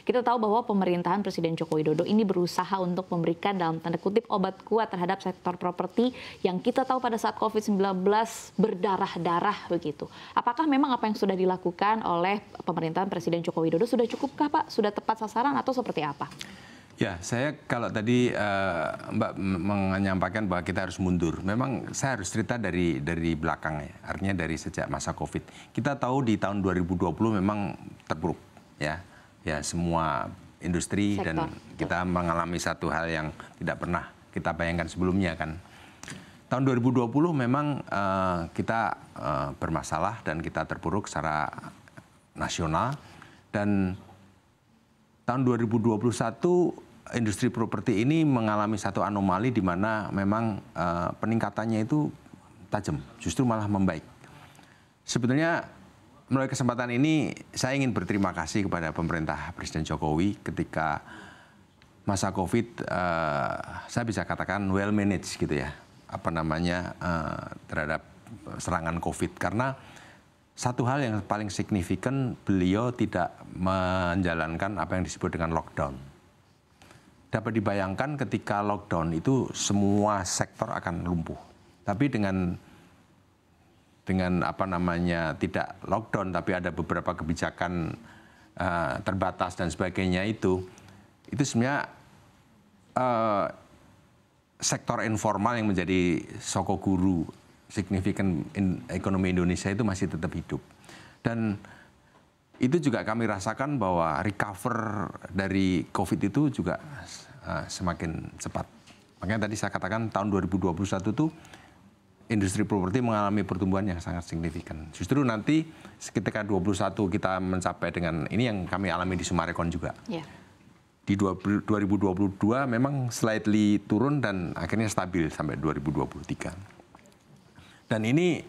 Kita tahu bahwa pemerintahan Presiden Joko Widodo ini berusaha untuk memberikan dalam tanda kutip obat kuat terhadap sektor properti yang kita tahu pada saat COVID-19 berdarah-darah begitu. Apakah memang apa yang sudah dilakukan oleh pemerintahan Presiden Joko Widodo sudah cukupkah Pak? Sudah tepat sasaran atau seperti apa? Ya, saya kalau tadi Mbak menyampaikan bahwa kita harus mundur. Memang saya harus cerita dari belakang ya, artinya dari sejak masa COVID. Kita tahu di tahun 2020 memang terpuruk ya, semua industri sektor. Dan kita mengalami satu hal yang tidak pernah kita bayangkan sebelumnya kan. Tahun 2020 memang kita bermasalah dan kita terpuruk secara nasional, dan tahun 2021 industri properti ini mengalami satu anomali di mana memang peningkatannya itu tajam, justru malah membaik. Sebetulnya melalui kesempatan ini saya ingin berterima kasih kepada pemerintah Presiden Jokowi ketika masa COVID, saya bisa katakan well managed gitu ya, terhadap serangan COVID, karena satu hal yang paling signifikan, beliau tidak menjalankan apa yang disebut dengan lockdown. Dapat dibayangkan ketika lockdown itu semua sektor akan lumpuh. Tapi dengan tidak lockdown tapi ada beberapa kebijakan terbatas dan sebagainya itu sebenarnya sektor informal yang menjadi soko guru signifikan ekonomi Indonesia itu masih tetap hidup. Dan itu juga kami rasakan bahwa recover dari COVID itu juga semakin cepat. Makanya tadi saya katakan tahun 2021 itu industri properti mengalami pertumbuhan yang sangat signifikan. Justru nanti ketika 2021 kita mencapai dengan ini yang kami alami di Summarecon juga. Yeah. Di 2022 memang slightly turun dan akhirnya stabil sampai 2023. Dan ini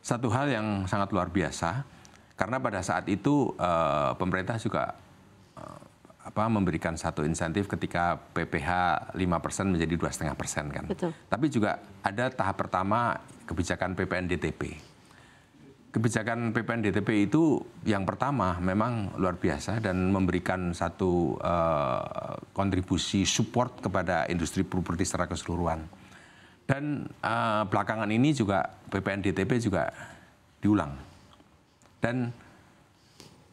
satu hal yang sangat luar biasa. Karena pada saat itu pemerintah juga memberikan satu insentif ketika PPh 5% menjadi 2,5% kan. Betul. Tapi juga ada tahap pertama kebijakan PPNDTP. Kebijakan PPNDTP itu yang pertama memang luar biasa dan memberikan satu kontribusi support kepada industri properti secara keseluruhan. Dan belakangan ini juga PPNDTP juga diulang. Dan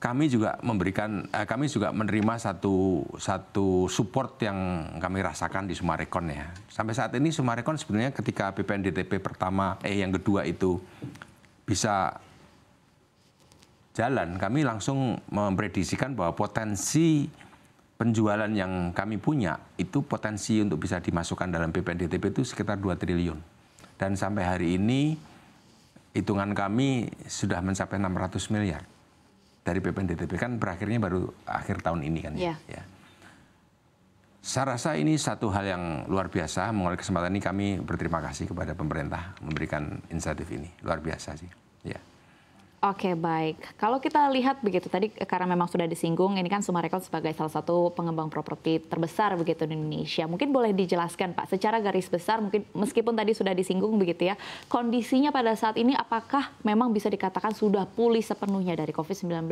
kami juga menerima satu support yang kami rasakan di Summarecon ya. Sampai saat ini Summarecon sebenarnya ketika PPNDTP yang kedua itu bisa jalan, kami langsung memprediksikan bahwa potensi penjualan yang kami punya itu potensi untuk bisa dimasukkan dalam PPNDTP itu sekitar 2 triliun. Dan sampai hari ini hitungan kami sudah mencapai 600 miliar dari PPNDTP, kan berakhirnya baru akhir tahun ini kan ya. Saya rasa ini satu hal yang luar biasa. Melalui kesempatan ini kami berterima kasih kepada pemerintah memberikan insentif ini, luar biasa sih. Ya. Oke, baik. Kalau kita lihat begitu tadi karena memang sudah disinggung, ini kan Summarecon sebagai salah satu pengembang properti terbesar begitu di Indonesia. Mungkin boleh dijelaskan Pak, secara garis besar mungkin meskipun tadi sudah disinggung begitu ya, kondisinya pada saat ini apakah memang bisa dikatakan sudah pulih sepenuhnya dari COVID-19?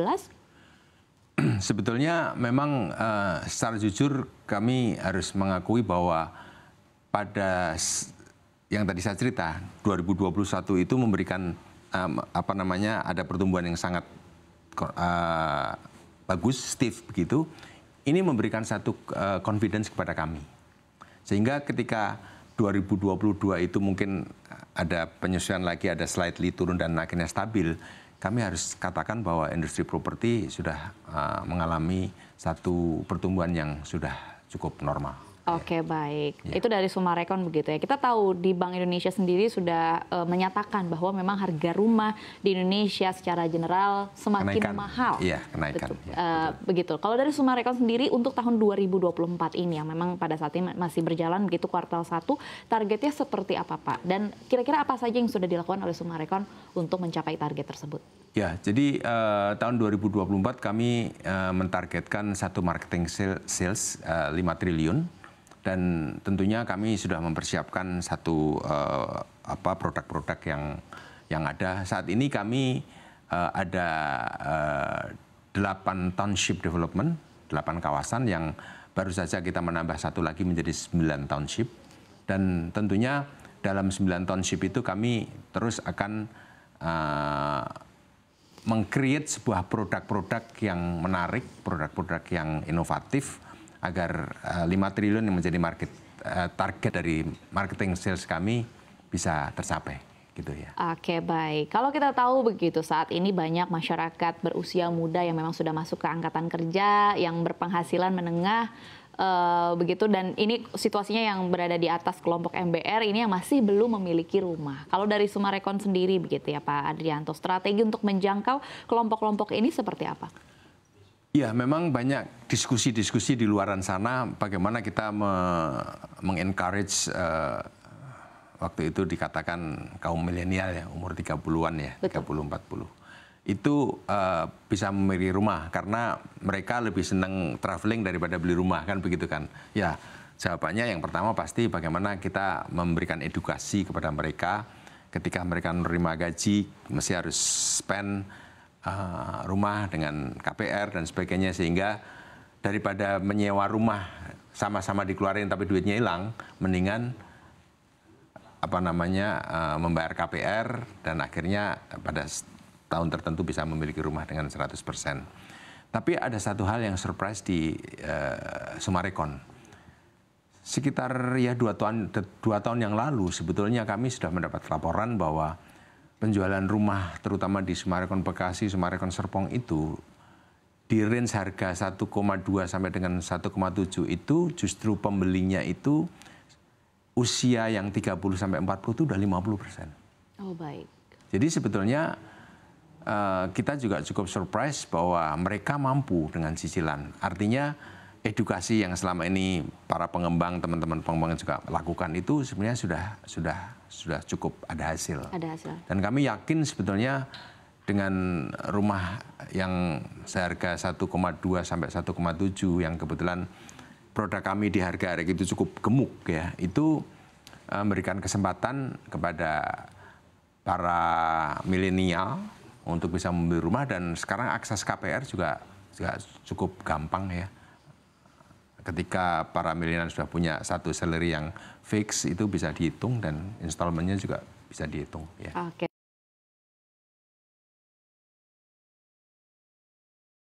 Sebetulnya memang secara jujur kami harus mengakui bahwa pada yang tadi saya cerita 2021 itu memberikan ada pertumbuhan yang sangat bagus, stiff begitu. Ini memberikan satu confidence kepada kami. Sehingga ketika 2022 itu mungkin ada penyesuaian lagi, ada slightly turun dan akhirnya stabil, kami harus katakan bahwa industri properti sudah mengalami satu pertumbuhan yang sudah cukup normal. Oke, baik. Ya. Itu dari Summarecon begitu ya. Kita tahu di Bank Indonesia sendiri sudah menyatakan bahwa memang harga rumah di Indonesia secara general semakin mahal. Iya, kenaikan. Begitu. Kalau dari Summarecon sendiri untuk tahun 2024 ini yang memang pada saat ini masih berjalan begitu kuartal 1, targetnya seperti apa Pak? Dan kira-kira apa saja yang sudah dilakukan oleh Summarecon untuk mencapai target tersebut? Ya, jadi tahun 2024 kami mentargetkan satu marketing sales 5 triliun. Dan tentunya kami sudah mempersiapkan satu produk-produk yang ada. Saat ini kami ada 8 township development 8 kawasan yang baru saja kita menambah satu lagi menjadi 9 township. Dan tentunya dalam 9 township itu kami terus akan meng-create sebuah produk-produk yang menarik, produk-produk yang inovatif agar 5 triliun yang menjadi target dari marketing sales kami bisa tercapai. Gitu ya. Oke, baik. Kalau kita tahu begitu, saat ini banyak masyarakat berusia muda yang memang sudah masuk ke angkatan kerja, yang berpenghasilan menengah, begitu, dan ini situasinya yang berada di atas kelompok MBR ini yang masih belum memiliki rumah. Kalau dari Summarecon sendiri begitu ya Pak Adrianto, strategi untuk menjangkau kelompok-kelompok ini seperti apa? Ya, memang banyak diskusi-diskusi di luaran sana bagaimana kita mengencourage waktu itu dikatakan kaum milenial ya, umur 30-an ya, 30-40. Itu bisa memiliki rumah karena mereka lebih senang traveling daripada beli rumah, kan begitu kan. Ya, jawabannya yang pertama pasti bagaimana kita memberikan edukasi kepada mereka ketika mereka menerima gaji, mesti harus spend rumah dengan KPR dan sebagainya, sehingga daripada menyewa rumah sama-sama dikeluarin tapi duitnya hilang, mendingan membayar KPR dan akhirnya pada tahun tertentu bisa memiliki rumah dengan 100%. Tapi ada satu hal yang surprise di Summarecon. Sekitar ya 2 tahun yang lalu sebetulnya kami sudah mendapat laporan bahwa penjualan rumah terutama di Summarecon Bekasi, Summarecon Serpong itu di range harga 1,2 sampai dengan 1,7 itu justru pembelinya itu usia yang 30 sampai 40 itu udah 50%. Oh, baik. Jadi sebetulnya kita juga cukup surprise bahwa mereka mampu dengan cicilan. Artinya edukasi yang selama ini para pengembang, teman-teman pengembang juga lakukan itu sebenarnya sudah cukup ada hasil. Ada hasil. Dan kami yakin sebetulnya dengan rumah yang seharga 1,2 sampai 1,7 yang kebetulan produk kami di harga itu cukup gemuk ya, itu memberikan kesempatan kepada para milenial untuk bisa membeli rumah, dan sekarang akses KPR juga cukup gampang ya. Ketika para milenial sudah punya satu salary yang fix, itu bisa dihitung dan installmentnya juga bisa dihitung ya. Oke.